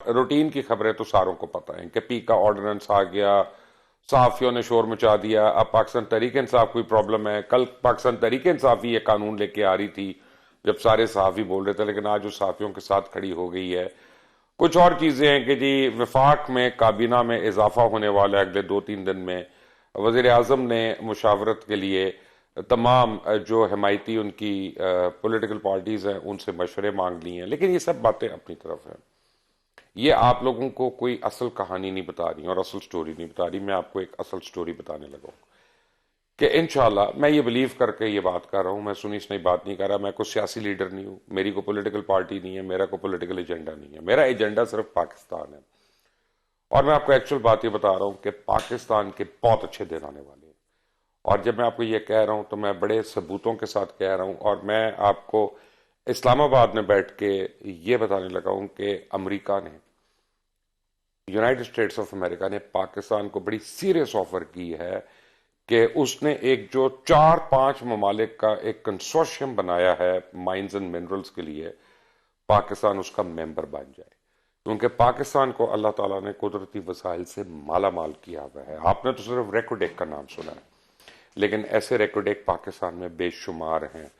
Routine की खबरें तो सारों को पता है कि पी का ऑर्डिनेंस आ गया, सहाफियों ने शोर मचा दिया। अब पाकिस्तान तहरीक इंसाफ कोई प्रॉब्लम है, कल पाकिस्तान तहरीक इंसाफ ही ये कानून लेके आ रही थी जब सारे सहाफी बोल रहे थे, लेकिन आज वो सहाफियों के साथ खड़ी हो गई है। कुछ और चीजें हैं कि जी विफाक में काबीना में इजाफा होने वाला है अगले 2-3 दिन में। वजीर आजम ने मुशावरत के लिए तमाम जो हिमायती उनकी पॉलिटिकल पार्टीज हैं उनसे मशवरे मांग लिए हैं, लेकिन ये सब बातें अपनी तरफ हैं। ये आप लोगों को कोई असल कहानी नहीं बता रही और असल स्टोरी नहीं बता रही। मैं आपको एक असल स्टोरी बताने लगा हूं कि इंशाल्लाह, मैं ये बिलीव करके ये बात कर रहा हूं, मैं सुनी सुनाई बात नहीं कर रहा। मैं कोई सियासी लीडर नहीं हूं, मेरी कोई पॉलिटिकल पार्टी नहीं है, मेरा कोई पॉलिटिकल एजेंडा नहीं है। मेरा एजेंडा सिर्फ पाकिस्तान है। और मैं आपको एक्चुअल बात ये बता रहा हूं कि पाकिस्तान के बहुत अच्छे दिन आने वाले हैं। और जब मैं आपको ये कह रहा हूं तो मैं बड़े सबूतों के साथ कह रहा हूं। और मैं आपको इस्लामाबाद में बैठ के ये बताने लगा हूं कि अमेरिका ने, यूनाइटेड स्टेट्स ऑफ अमेरिका ने पाकिस्तान को बड़ी सीरियस ऑफर की है कि उसने एक जो 4-5 ममालिक का एक कंसोर्शियम बनाया है माइंस एंड मिनरल्स के लिए, पाकिस्तान उसका मेंबर बन जाए। क्योंकि पाकिस्तान को अल्लाह ताला ने कुदरती वसाइल से माला माल किया हुआ है। आपने तो सिर्फ रेकोडेक का नाम सुना है, लेकिन ऐसे रेकोडेक पाकिस्तान में बेशुमार हैं।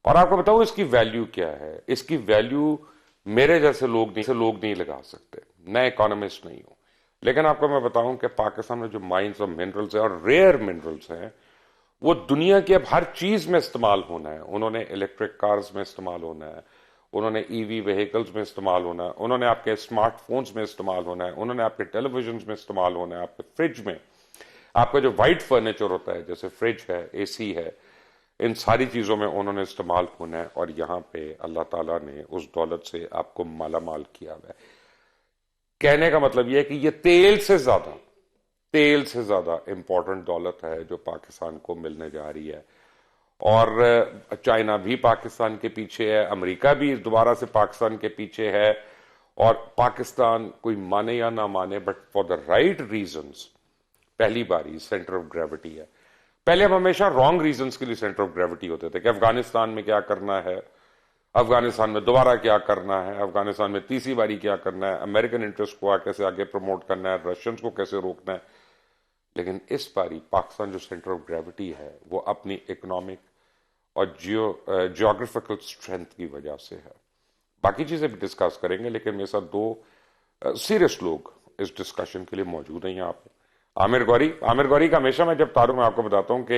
और आपको बताऊं इसकी वैल्यू क्या है। इसकी वैल्यू मेरे जैसे लोग नहीं लगा सकते। मैं इकोनॉमिस्ट नहीं हूं, लेकिन आपको मैं बताऊं कि पाकिस्तान में जो माइंस और मिनरल्स हैं और रेयर मिनरल्स हैं, वो दुनिया की अब हर चीज में इस्तेमाल होना है। उन्होंने इलेक्ट्रिक कार्स में इस्तेमाल होना है, उन्होंने ईवी व्हीकल्स में इस्तेमाल होना है, उन्होंने आपके स्मार्टफोन्स में इस्तेमाल होना है, उन्होंने आपके टेलीविजन में इस्तेमाल होना है, आपके फ्रिज में, आपका जो वाइट फर्नीचर होता है जैसे फ्रिज है, एसी है, इन सारी चीजों में उन्होंने इस्तेमाल होना है। और यहां पे अल्लाह ताला ने उस दौलत से आपको माला माल किया हुआ है। कहने का मतलब यह है कि यह तेल से ज्यादा इंपॉर्टेंट दौलत है जो पाकिस्तान को मिलने जा रही है। और चाइना भी पाकिस्तान के पीछे है, अमेरिका भी दोबारा से पाकिस्तान के पीछे है। और पाकिस्तान कोई माने या ना माने, but for the right reasons पहली बारी सेंटर ऑफ ग्रेविटी है। पहले हम हमेशा रॉन्ग रीजंस के लिए सेंटर ऑफ ग्रेविटी होते थे कि अफगानिस्तान में क्या करना है, अफगानिस्तान में दोबारा क्या करना है, अफगानिस्तान में तीसरी बारी क्या करना है, अमेरिकन इंटरेस्ट को कैसे आगे प्रमोट करना है, रशियंस को कैसे रोकना है। लेकिन इस बारी पाकिस्तान जो सेंटर ऑफ ग्रेविटी है वो अपनी इकोनॉमिक और जियोग्राफिकल स्ट्रेंथ की वजह से है। बाकी चीजें भी डिस्कस करेंगे, लेकिन मेरे साथ दो सीरियस लोग इस डिस्कशन के लिए मौजूद हैं यहाँ पे। आमिर गौरी का हमेशा मैं जब तारुफ में आपको बताता हूँ कि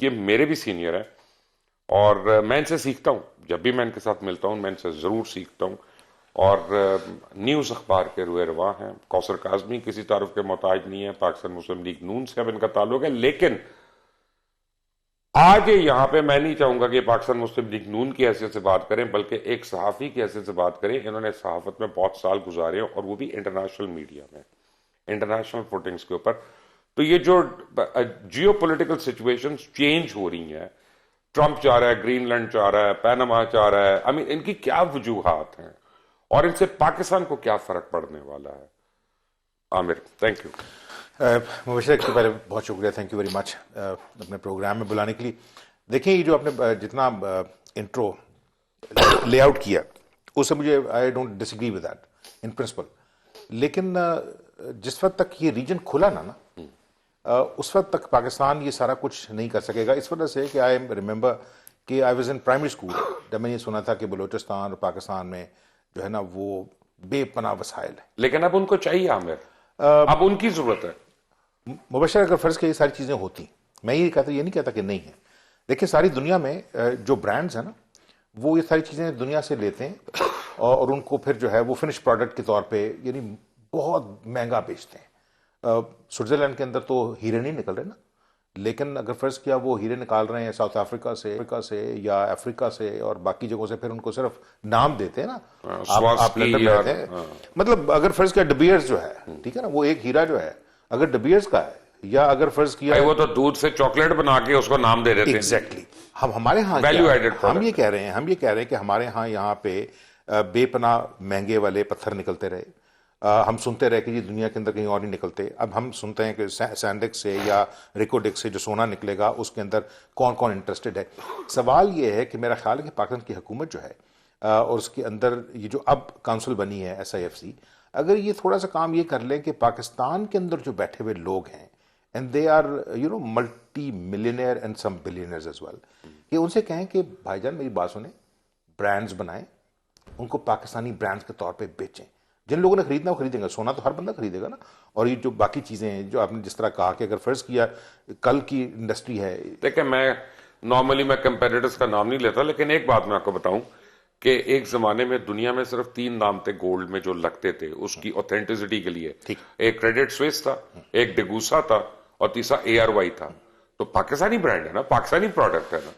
ये मेरे भी सीनियर है और मैं इनसे सीखता हूँ। जब भी मैं इनके साथ मिलता हूँ मैं इनसे जरूर सीखता हूँ। और न्यूज अखबार के रुए रवा हैं। कौसर काजमी किसी तारुफ के मोहताज नहीं है, पाकिस्तान मुस्लिम लीग नून से अब इनका ताल्लुक है। लेकिन आज यहां पे मैं नहीं चाहूंगा कि पाकिस्तान मुस्लिम लीग नून की हैसियत से बात करें, बल्कि एक सहाफी की हैसियत से बात करें। इन्होंने सहाफत में बहुत साल गुजारे और वो भी इंटरनेशनल मीडिया में, इंटरनेशनल फुटिंग्स के ऊपर। तो ये जो जियो पोलिटिकल सिचुएशन चेंज हो रही हैं, ट्रंप चाह रहा है, ग्रीनलैंड चाह रहा है, पैनामा चाह रहा है, आई मीन इनकी क्या वजूहात हैं और इनसे पाकिस्तान को क्या फर्क पड़ने वाला है। Aamir, thank you. मुबशर, एक तो पहले बहुत शुक्रिया, थैंक यू वेरी मच अपने प्रोग्राम में बुलाने के लिए। देखिए, ये जो आपने जितना इंट्रो लेआउट किया उससे मुझे I don't disagree with that in principle. लेकिन जिस वक्त तक ये रीजन खुला ना उस वक्त तक पाकिस्तान ये सारा कुछ नहीं कर सकेगा। इस वजह से कि आई रिमेंबर कि I was in primary school जब मैंने ये सुना था कि बलूचिस्तान और पाकिस्तान में जो है ना वो बेपनाह वसाइल है। लेकिन अब उनको चाहिए आमिर, अब उनकी जरूरत है। मुबशर, अगर फर्ज के ये सारी चीजें होती, मैं ये नहीं कहता कि नहीं है। देखिए, सारी दुनिया में जो ब्रांड्स हैं ना वो ये सारी चीजें दुनिया से लेते हैं और उनको फिर जो है वो फिनिश प्रोडक्ट के तौर पे यानी बहुत महंगा बेचते हैं। स्विट्जरलैंड के अंदर तो हीरे नहीं निकल रहे ना, लेकिन अगर फर्ज किया वो हीरे निकाल रहे हैं साउथ अफ्रीका से या अफ्रीका से और बाकी जगहों से, फिर उनको सिर्फ नाम देते हैं ना, आप लेटर लेते हैं। मतलब अगर फर्ज किया डबियर्स जो है, ठीक है ना, वो एक हीरा जो है अगर डबियर्स का है, या अगर फर्ज किया वो तो दूध से चॉकलेट बना के उसको नाम दे देते हैं। एग्जैक्टली। हम हमारे यहाँ वैल्यू एडेड हम ये कह रहे हैं कि हमारे यहाँ पे बेपनाह महंगे वाले पत्थर निकलते रहे। हम सुनते रहे कि ये दुनिया के अंदर कहीं और नहीं निकलते। अब हम सुनते हैं कि सैंडेक्स से या रिकोडेक्स से जो सोना निकलेगा उसके अंदर कौन कौन इंटरेस्टेड है। सवाल ये है कि मेरा ख्याल है कि पाकिस्तान की हुकूमत जो है और उसके अंदर ये जो अब काउंसिल बनी है SIFC, अगर ये थोड़ा सा काम ये कर लें कि पाकिस्तान के अंदर जो बैठे हुए लोग हैं and they are multi millionaire and some billionaires as well, कि उनसे कहें कि भाईजान मेरी बात सुने, ब्रांड्स बनाएं, उनको पाकिस्तानी ब्रांड्स के तौर पे बेचें, जिन लोगों ने खरीदना वो खरीदेंगे, सोना तो हर बंदा खरीदेगा ना। और ये जो बाकी चीजें हैं जो आपने जिस तरह कहा कि अगर फर्ज किया कल की इंडस्ट्री है। देखिए, मैं नॉर्मली मैं कंपेटिटर्स का नाम नहीं लेता, लेकिन एक बात मैं आपको बताऊं कि एक जमाने में दुनिया में सिर्फ 3 नाम थे गोल्ड में जो लगते थे उसकी ऑथेंटिसिटी के लिए। एक क्रेडिट स्विस था, एक डेगूसा था और तीसरा ARY था। तो पाकिस्तानी ब्रांड है ना, पाकिस्तानी प्रोडक्ट है ना।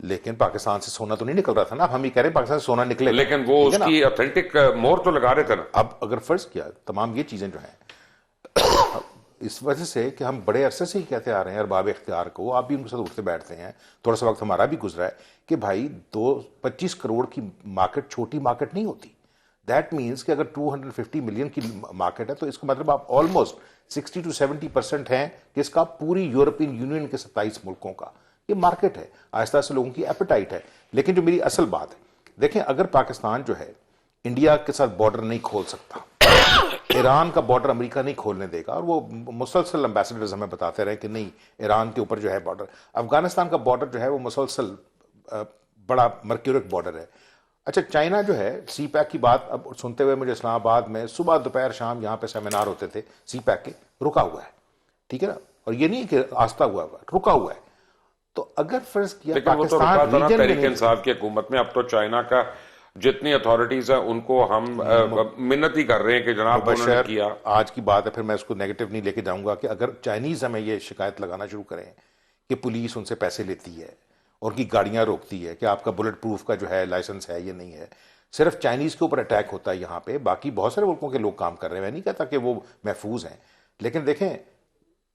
लेकिन पाकिस्तान से सोना तो नहीं निकल रहा था ना, अब हम ये कह रहे हैं पाकिस्तान से सोना निकले, लेकिन वो उसकी ऑथेंटिक मोहर तो लगा रहे थे ना। अब अगर फर्ज किया तमाम ये चीजें जो हैं इस वजह से कि हम बड़े अरसे से ही कहते आ रहे हैं अरबाब इख्तियार को, आप भी उनके साथ उठते बैठते हैं, थोड़ा सा वक्त हमारा भी गुजरा है कि भाई 25 करोड़ की मार्केट छोटी मार्केट नहीं होती। दैट मीन्स कि अगर 250 मिलियन की मार्केट है तो इसका मतलब आप ऑलमोस्ट 60 to 70% हैं कि इसका पूरी यूरोपियन यूनियन के 27 मुल्कों का ये मार्केट है। आहिस्ता से लोगों की एपेटाइट है। लेकिन जो मेरी असल बात है, देखें, अगर पाकिस्तान जो है इंडिया के साथ बॉर्डर नहीं खोल सकता, ईरान का बॉर्डर अमेरिका नहीं खोलने देगा, और वो मुसलसल एम्बेसडर्स हमें बताते रहे कि नहीं ईरान के ऊपर जो है बॉर्डर, अफगानिस्तान का बॉर्डर जो है वो मुसलसल बड़ा मर्क्यूरिक बॉर्डर है। अच्छा, चाइना जो है CPEC की बात अब सुनते हुए मुझे इस्लामाबाद में सुबह दोपहर शाम यहाँ पे सेमिनार होते थे CPEC के, रुका हुआ है, ठीक है ना, और ये नहीं कि आस्था हुआ रुका हुआ है। तो अगर फर्ज किया पाकिस्तान रीजन तहरीक इंसाफ की हुकूमत में, अब तो चाइना का जितनी अथॉरिटीज है उनको हम मिन्नत ही कर रहे हैं कि जनाब उन्होंने किया। आज की बात है, फिर मैं उसको नेगेटिव नहीं लेके जाऊंगा कि अगर चाइनीज हमें ये शिकायत लगाना शुरू करें कि पुलिस उनसे पैसे लेती है और उनकी गाड़ियां रोकती है कि आपका बुलेट प्रूफ का जो है लाइसेंस है ये नहीं है, सिर्फ चाइनीज के ऊपर अटैक होता है यहाँ पे, बाकी बहुत सारे मुल्कों के लोग काम कर रहे हैं। मैं नहीं कहता कि वो महफूज हैं, लेकिन देखें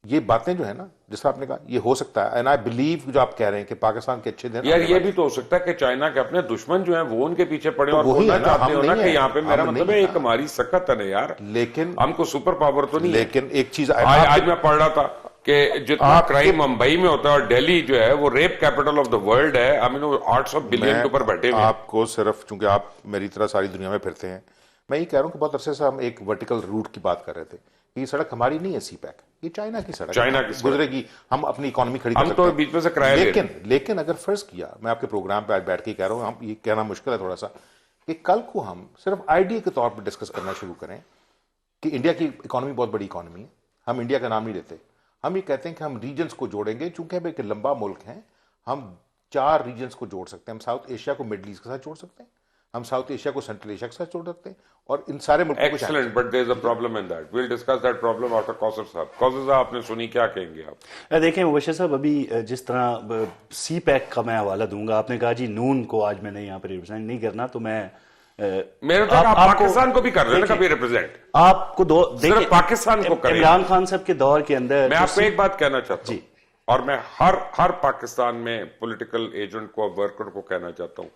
ये बातें जो है ना, जिस आपने कहा ये हो सकता है, एंड आई बिलीव जो आप कह रहे हैं कि पाकिस्तान के अच्छे दिन यार ये भी तो हो सकता है कि चाइना के अपने दुश्मन जो हैं वो उनके पीछे पड़े, और वो ना चाहते हो ना कि यहाँ पे, मेरा मतलब है एक हमारी सख्त है ना यार, लेकिन हमको सुपर पावर तो नहीं। लेकिन एक चीज आज मैं पढ़ रहा था कि जितना क्राइम मुंबई में होता है और दिल्ली जो है वो rape capital of the world है, आई मीन 800 बिलियन के ऊपर बैठे हुए। आपको सिर्फ चूंकि आप मेरी तरह सारी दुनिया में फिरते हैं, मैं ये कह रहा हूं कि बहुत अरसे से हम एक वर्टिकल रूट की बात कर रहे थे। ये सड़क हमारी नहीं है CPEC, ये चाइना की सड़क, चाइना की गुजरेगी, हम अपनी इकोनॉमी खड़ी कर सकते हैं, हम तो बीच में से किराया ले रहे हैं। लेकिन अगर फर्ज किया, मैं आपके प्रोग्राम पे आज बैठ के कह रहा हूं, हम ये कहना मुश्किल है थोड़ा सा, कि कल को हम सिर्फ आइडिया के तौर पर डिस्कस करना शुरू करें कि इंडिया की इकोनॉमी बहुत बड़ी इकोनॉमी है, हम इंडिया का नाम नहीं लेते, हम ये कहते हैं कि हम रीजन्स को जोड़ेंगे, चूंकि हम एक लंबा मुल्क है, हम 4 रीजन्स को जोड़ सकते हैं। हम साउथ एशिया को मिडिल ईस्ट के साथ जोड़ सकते हैं, हम साउथ एशिया को सेंट्रल एशिया के साथ जोड़ सकते हैं, और इन सारे मुल्कों को। Excellent, but there is a problem in that, we will discuss that problem after Kausar Sahab. Kausar साहब आपने सुनी, क्या कहेंगे आप? देखें मुबशर साहब, अभी जिस तरह CPEC का मैं हवाला दूंगा, आपने कहा जी नून को आज मैंने यहाँ पर रिप्रेजेंट नहीं करना, तो मैं मेरे तो आप पाकिस्तान को भी कर रहे हैं कभी रिप्रेजेंट, आपको दो सिर्फ पाकिस्तान को करें। इमरान खान साहब के दौर के अंदर मैं आपको एक बात कहना चाहता हूं, और मैं हर पाकिस्तान में पॉलिटिकल एजेंट को, वर्कर को कहना चाहता हूं,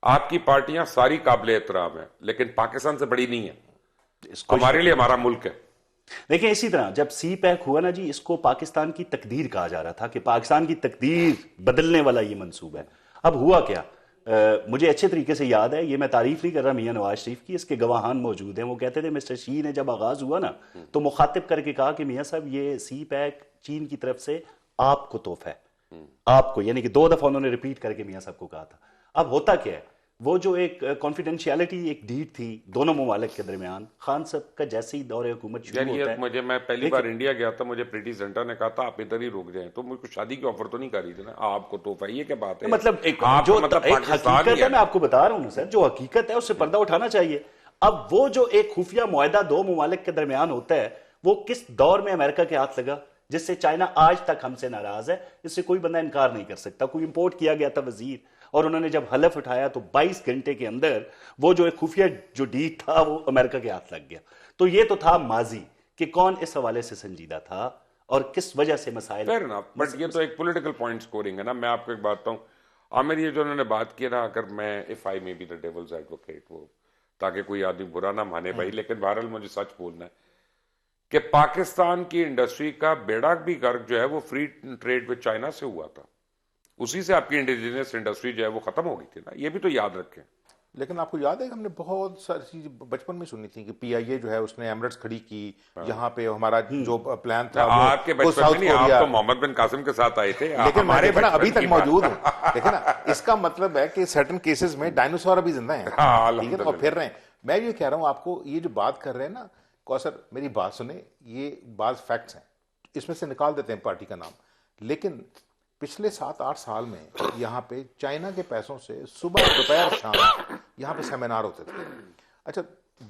आपकी पार्टियां सारी काबिल एहतराम है, लेकिन पाकिस्तान से बड़ी नहीं है, हमारे लिए हमारा मुल्क है। देखिए इसी तरह जब CPEC हुआ ना जी, इसको पाकिस्तान की तकदीर कहा जा रहा था कि पाकिस्तान की तकदीर बदलने वाला ये मंसूबा है। अब हुआ क्या, मुझे अच्छे तरीके से याद है, ये मैं तारीफ नहीं कर रहा मियां नवाज शरीफ की, इसके गवाहान मौजूद हैं। वो कहते थे मिस्टर शी ने जब आगाज हुआ ना, तो मुखातिब करके कहा कि मियां साहब ये CPEC चीन की तरफ से आपको तोहफा है, आपको, यानी कि 2 दफा उन्होंने रिपीट करके मियां साहब को कहा था। अब होता क्या है, वो जो एक कॉन्फिडेंशियलिटी एक डीड थी दोनों ममालिक के दरमियान, खान साहब का जैसे ही दौरे हुकूमत शुरू होता है, मैं पहली बार इंडिया गया था, मुझे प्रीति जिंटा ने कहा था आप इधर ही रुक जाएं, तो मुझे शादी की ऑफर तो नहीं कर रही थी ना, आपको तोहफा, ये क्या बात है? मतलब एक जो एक हकीकत है, मैं आपको बता रहा हूं ना सर, जो हकीकत है उससे पर्दा उठाना चाहिए। अब वो जो एक खुफिया मुआहदा 2 ममालिक के दरमियान होता है, वो किस दौर में अमेरिका के हाथ लगा, जिससे चाइना आज तक हमसे नाराज है, इससे कोई बंदा इनकार नहीं कर सकता। कोई इंपोर्ट किया गया था वजीर, और उन्होंने जब हलफ उठाया तो 22 घंटे के अंदर वो जो एक खुफिया जो डीड था वो अमेरिका के हाथ लग गया। तो ये तो था माजी कि कौन इस हवाले से संजीदा था और किस वजह से मसाइल। बट ये तो एक पॉलिटिकल पॉइंट स्कोरिंग है ना। मैं आपको एक बात बताऊं, आमिर, ये जो उन्होंने बात की ना, अगर मैं if I may be the devil's advocate, वो ताकि कोई आदमी बुरा ना माने भाई, लेकिन बहरहाल मुझे सच बोलना है कि पाकिस्तान की इंडस्ट्री का बेड़ा भी गर्क जो है वो फ्री ट्रेड विद चाइना से हुआ था, उसी से आपकी इंडिजिनियस इंडस्ट्री जो है वो खत्म हो गई थी ना, ये भी तो याद रखें। लेकिन आपको याद है कि हमने बहुत सारी चीज बचपन में सुनी थी कि पीआईए जो है उसने एमरेट्स खड़ी की, यहाँ पे हमारा जो प्लान था आपके वो बचपन साउथ में नहीं, आप कोरिया। तो मोहम्मद बिन कासिम के साथ आए थे, लेकिन मैं हमारे देखो ना बचपन अभी तक की बात। मौजूद हूँ, देखो ना इसका मतलब है कि सर्टन केसेस में डायनासोर अभी जिंदा हैं, हाँ, ठीक है, और फिर रहे हैं। मैं ये कह रहा हूँ आपको, ये जो बात कर रहे हैं ना कौसर, मेरी बात सुने, ये बात फैक्ट्स हैं, इसमें से निकाल देते हैं पार्टी का नाम, लेकिन पिछले 7-8 साल में यहाँ पे चाइना के पैसों से सुबह दोपहर शाम यहाँ पे सेमिनार होते थे। अच्छा,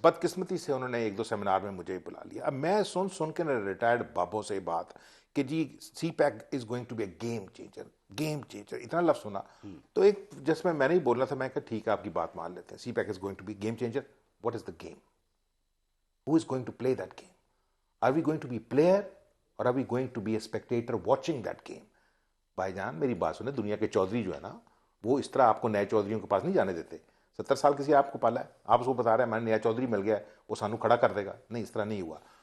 बदकिस्मती से उन्होंने 1-2 सेमिनार में मुझे बुला लिया। अब मैं सुन सुन के रिटायर्ड बाबों से बात कि जी CPEC is going to be a game changer, game changer, इतना लफ्ज सुना तो एक जिसमें मैंने ही बोलना था, मैं कहा ठीक है आपकी बात मान लेते हैं, CPEC is going to be game changer. What is the game? Who is going to play that game? Are we going to be player और are we going to be a spectator watching that game? भाईजान मेरी बात सुने, दुनिया के चौधरी जो है ना वो इस तरह आपको नए चौधरियों के पास नहीं जाने देते। 70 साल किसी आपको पाला है, आप उसको बता रहे हैं मैंने नया चौधरी मिल गया वो सानू खड़ा कर देगा, नहीं, इस तरह नहीं हुआ।